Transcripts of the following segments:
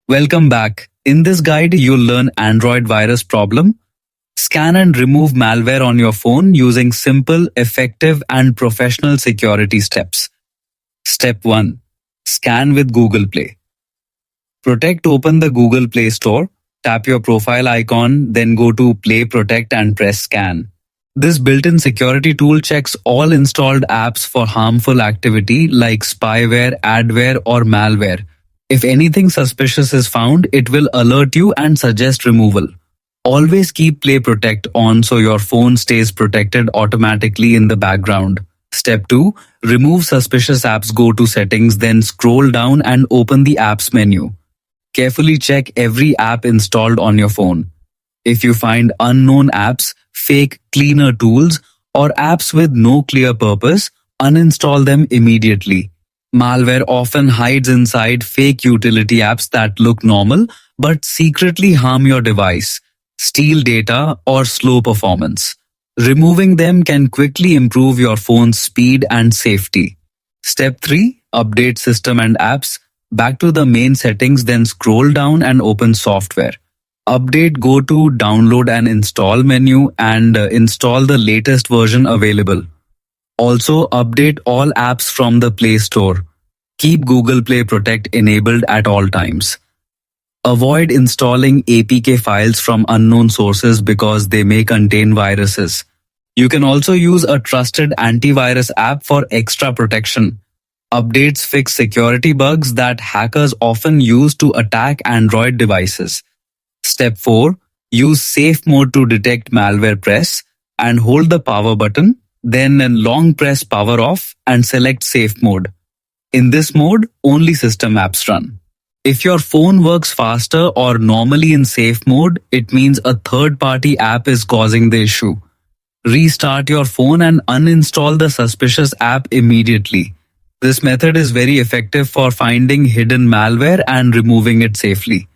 Welcome back. In this guide, you'll learn Android virus problem, scan and remove malware on your phone using simple, effective, and professional security steps. Step 1. Scan with Google Play. Open the Google Play Store, tap your profile icon, then go to Play Protect and press Scan. This built-in security tool checks all installed apps for harmful activity like spyware, adware, or malware. If anything suspicious is found, it will alert you and suggest removal. Always keep Play Protect on so your phone stays protected automatically in the background. Step 2. Remove suspicious apps. Go to Settings, then scroll down and open the Apps menu. Carefully check every app installed on your phone. If you find unknown apps, fake cleaner tools, or apps with no clear purpose, uninstall them immediately. Malware often hides inside fake utility apps that look normal but secretly harm your device, steal data, or slow performance. Removing them can quickly improve your phone's speed and safety. Step 3. Update system and apps. Back to the main settings, then scroll down and open software. Update, go to Download and Install menu and install the latest version available. Also, update all apps from the Play Store. Keep Google Play Protect enabled at all times. Avoid installing APK files from unknown sources because they may contain viruses. You can also use a trusted antivirus app for extra protection. Updates fix security bugs that hackers often use to attack Android devices. Step 4. Use safe mode to detect malware. Press and hold the power button, then long press power off and select safe mode. In this mode, only system apps run. If your phone works faster or normally in safe mode, it means a third-party app is causing the issue. Restart your phone and uninstall the suspicious app immediately. This method is very effective for finding hidden malware and removing it safely.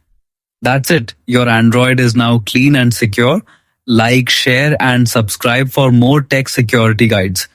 That's it. Your Android is now clean and secure. Like, share, and subscribe for more tech security guides.